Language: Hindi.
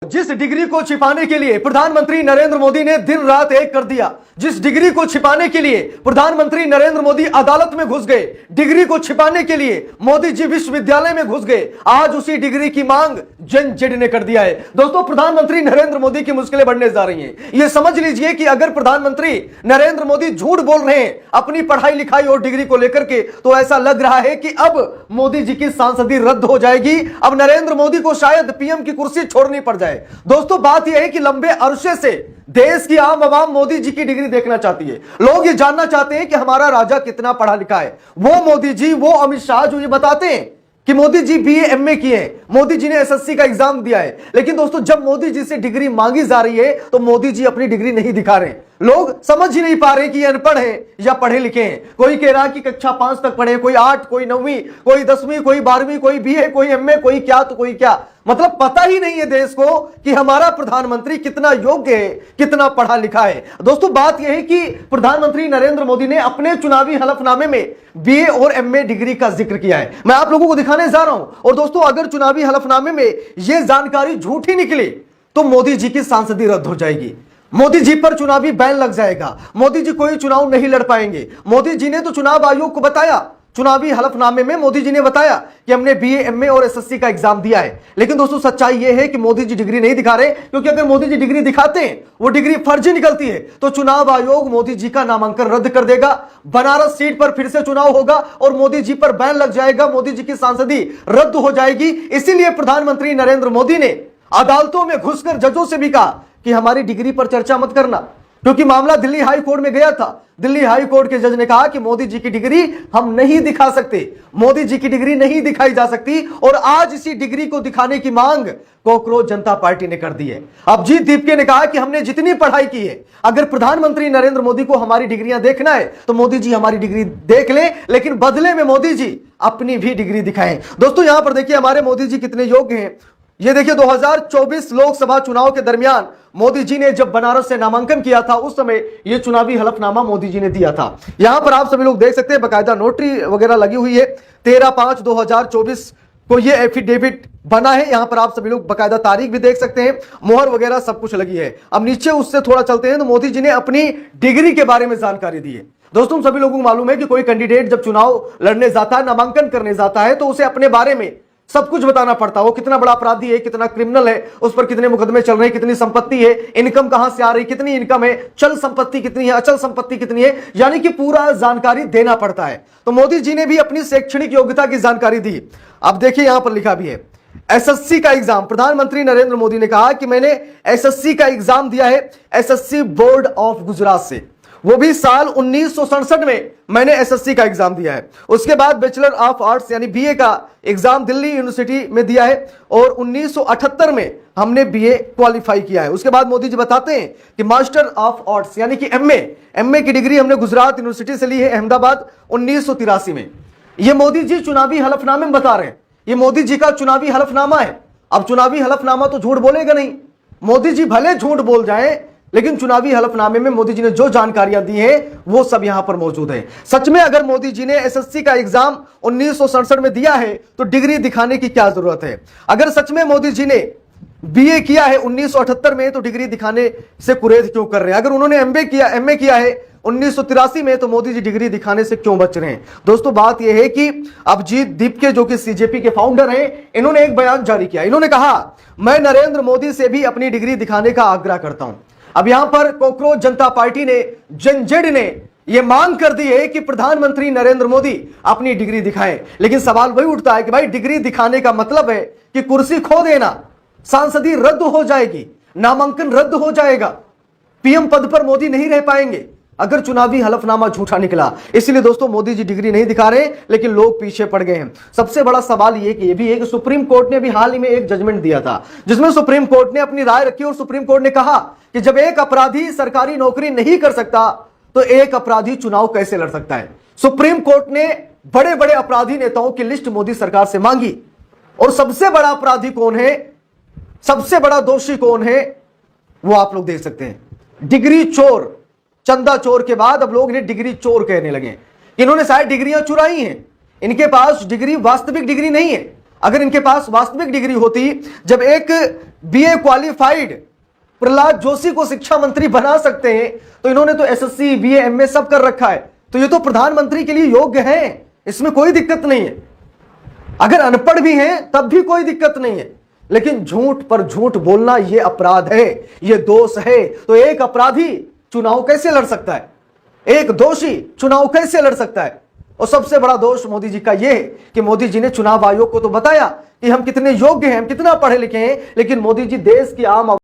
जिस डिग्री को छिपाने के लिए प्रधानमंत्री नरेंद्र मोदी ने दिन रात एक कर दिया, जिस डिग्री को छिपाने के लिए प्रधानमंत्री नरेंद्र मोदी अदालत में घुस गए, डिग्री को छिपाने के लिए मोदी जी विश्वविद्यालय में घुस गए, आज उसी डिग्री की मांग जन जेड ने कर दिया है। दोस्तों, प्रधानमंत्री नरेंद्र मोदी की मुश्किलें बढ़ने जा रही हैं। यह समझ लीजिए कि अगर प्रधानमंत्री नरेंद्र मोदी झूठ बोल रहे हैं अपनी पढ़ाई लिखाई और डिग्री को लेकर के, तो ऐसा लग रहा है कि अब मोदी जी की सांसदी रद्द हो जाएगी। अब नरेंद्र मोदी को शायद पीएम की कुर्सी छोड़नी पड़ जाए। दोस्तों, बात यह है कि लंबे अरसे से देश की आम आवाम मोदी जी की डिग्री देखना चाहती है। लोग ये जानना चाहते हैं कि हमारा राजा कितना पढ़ा लिखा है। वो मोदी जी, वो अमित शाह जो ये बताते हैं कि मोदी जी बीए एमए किए हैं, मोदी जी ने एसएससी का एग्जाम दिया है, लेकिन दोस्तों जब मोदी जी से डिग्री मांगी जा रही है तो मोदी जी अपनी डिग्री नहीं दिखा रहे। लोग समझ ही नहीं पा रहे कि ये अनपढ़ है या पढ़े लिखे हैं। कोई कह रहा कि कक्षा 5 तक पढ़े, कोई 8, कोई 9वीं, कोई 10वीं, कोई 12वीं, कोई बीए, कोई एमए, कोई क्या तो कोई क्या। मतलब पता ही नहीं है देश को कि हमारा प्रधानमंत्री कितना योग्य है, कितना पढ़ा लिखा है। दोस्तों, बात यह है कि प्रधानमंत्री नरेंद्र मोदी ने अपने चुनावी हलफनामे में बीए और एमए डिग्री का जिक्र किया है। मैं आप लोगों को दिखाने जा रहा हूं। और दोस्तों, अगर चुनावी हलफनामे में यह जानकारी झूठी निकली तो मोदी जी की सांसदी रद्द हो जाएगी, मोदी जी पर चुनावी बैन लग जाएगा, मोदी जी कोई चुनाव नहीं लड़ पाएंगे। मोदी जी ने तो चुनाव आयोग को बताया, चुनावी हलफनामे में मोदी जी ने बताया कि हमने बीए एमए और एसएससी का एग्जाम दिया है। लेकिन दोस्तों, सच्चाई यह है कि मोदी जी डिग्री नहीं दिखा रहे, क्योंकि अगर मोदी जी डिग्री दिखाते हैं, वो डिग्री फर्जी निकलती है, तो चुनाव आयोग मोदी जी का नामांकन रद्द कर देगा, बनारस सीट पर फिर से चुनाव होगा और मोदी जी पर बैन लग जाएगा, मोदी जी की सांसदी रद्द हो जाएगी। इसीलिए प्रधानमंत्री नरेंद्र मोदी ने अदालतों में घुसकर जजों से भी कहा कि हमारी डिग्री पर चर्चा मत करना, क्योंकि मामला दिल्ली हाई कोर्ट में गया था। दिल्ली हाई कोर्ट के जज ने कहा कि मोदी जी की डिग्री हम नहीं दिखा सकते, मोदी जी की डिग्री नहीं दिखाई जा सकती। और आज इसी डिग्री को दिखाने की मांग कॉकरोच जनता पार्टी ने कर दी है। अभिजीत दीपके ने कहा कि हमने जितनी पढ़ाई की है, अगर प्रधानमंत्री नरेंद्र मोदी को हमारी डिग्रियां देखना है तो मोदी जी हमारी डिग्री देख ले, लेकिन बदले में मोदी जी अपनी भी डिग्री दिखाएं। दोस्तों, यहां पर देखिए हमारे मोदी जी कितने योग्य हैं। ये देखिए 2024 लोकसभा चुनाव के दरमियान मोदी जी ने जब बनारस से नामांकन किया था, उस समय ये चुनावी हलफनामा मोदी जी ने दिया था। यहां पर आप सभी लोग देख सकते हैं, बकायदा नोटरी वगैरह लगी हुई है। 13/5/2024 को ये एफिडेविट बना है। यहां पर आप सभी लोग बकायदा तारीख भी देख सकते हैं, मोहर वगैरह सब कुछ लगी है। अब नीचे उससे थोड़ा चलते हैं तो मोदी जी ने अपनी डिग्री के बारे में जानकारी दी है। दोस्तों, सभी लोगों को मालूम है कि कोई कैंडिडेट जब चुनाव लड़ने जाता है, नामांकन करने जाता है, तो उसे अपने बारे में सब कुछ बताना पड़ता है। वो कितना बड़ा अपराधी है, कितना क्रिमिनल है, उस पर कितने मुकदमे चल रहे हैं, कितनी संपत्ति है, इनकम कहां से आ रही, कितनी इनकम है, चल संपत्ति कितनी है, अचल संपत्ति कितनी है, यानी कि पूरा जानकारी देना पड़ता है। तो मोदी जी ने भी अपनी शैक्षणिक योग्यता की जानकारी दी। अब देखिए यहां पर लिखा भी है एसएससी का एग्जाम। प्रधानमंत्री नरेंद्र मोदी ने कहा कि मैंने एसएससी का एग्जाम दिया है एसएससी बोर्ड ऑफ गुजरात से, वो भी साल 1967 में मैंने एसएससी का एग्जाम दिया है। उसके बाद बैचलर ऑफ आर्ट्स यानी बीए का एग्जाम दिल्ली यूनिवर्सिटी में दिया है और 1978 में हमने बीए क्वालिफाई किया है। उसके बाद मोदी जी बताते हैं कि मास्टर ऑफ आर्ट्स यानी कि एमए की डिग्री हमने गुजरात यूनिवर्सिटी से ली है, अहमदाबाद, 1983 में। यह मोदी जी चुनावी हलफनामे में बता रहे हैं, ये मोदी जी का चुनावी हलफनामा है। अब चुनावी हलफनामा तो झूठ बोलेगा नहीं, मोदी जी भले झूठ बोल जाए, लेकिन चुनावी हलफनामे में मोदी जी ने जो जानकारियां दी हैं वो सब यहां पर मौजूद है। सच में अगर मोदी जी ने एसएससी का एग्जाम 1967 में दिया है तो डिग्री दिखाने की क्या जरूरत है। अगर सच में मोदी जी ने बीए किया है 1978 में तो डिग्री दिखाने से कुरेद क्यों कर रहे हैं। अगर उन्होंने एमए किया है 1983 में तो मोदी जी डिग्री दिखाने से क्यों बच रहे हैं। दोस्तों, बात यह है कि अभिजीत दीपके जो कि सीजेपी के फाउंडर हैं, इन्होंने एक बयान जारी किया। इन्होंने कहा, मैं नरेंद्र मोदी से भी अपनी डिग्री दिखाने का आग्रह करता हूं। अब यहां पर कॉकरोच जनता पार्टी ने, जनजेड ने यह मांग कर दी है कि प्रधानमंत्री नरेंद्र मोदी अपनी डिग्री दिखाएं। लेकिन सवाल वही उठता है कि भाई डिग्री दिखाने का मतलब है कि कुर्सी खो देना, सांसदी रद्द हो जाएगी, नामांकन रद्द हो जाएगा, पीएम पद पर मोदी नहीं रह पाएंगे अगर चुनावी हलफनामा झूठा निकला। इसलिए दोस्तों, मोदी जी डिग्री नहीं दिखा रहे, लेकिन लोग पीछे पड़ गए हैं। सबसे बड़ा सवाल यह भी है कि सुप्रीम कोर्ट ने भी हाल ही में एक जजमेंट दिया था, जिसमें सुप्रीम कोर्ट ने अपनी राय रखी और सुप्रीम कोर्ट ने कहा कि जब एक अपराधी सरकारी नौकरी नहीं कर सकता तो एक अपराधी चुनाव कैसे लड़ सकता है। सुप्रीम कोर्ट ने बड़े बड़े अपराधी नेताओं की लिस्ट मोदी सरकार से मांगी, और सबसे बड़ा अपराधी कौन है, सबसे बड़ा दोषी कौन है, वो आप लोग देख सकते हैं, डिग्री चोर। चंदा चोर के बाद अब लोग इन्हें डिग्री चोर कहने लगे। इन्होंने शायद डिग्रियां चुराई हैं, इनके पास डिग्री वास्तविक डिग्री नहीं है, अगर इनके पास वास्तविक डिग्री होती, जब एक बीए क्वालिफाइड प्रहलाद जोशी को शिक्षा मंत्री बना सकते हैं, तो इन्होंने तो एसएससी, बीए, एमए सब कर रखा है, तो ये तो प्रधानमंत्री के लिए योग्य हैं, इसमें कोई दिक्कत नहीं है। अगर अनपढ़ भी हैं तब भी कोई दिक्कत नहीं है, लेकिन झूठ पर झूठ बोलना यह अपराध है, यह दोष है। तो एक अपराधी चुनाव कैसे लड़ सकता है, एक दोषी चुनाव कैसे लड़ सकता है? और सबसे बड़ा दोष मोदी जी का यह है कि मोदी जी ने चुनाव आयोग को तो बताया कि हम कितने योग्य हैं, हम कितना पढ़े लिखे हैं, लेकिन मोदी जी देश की आम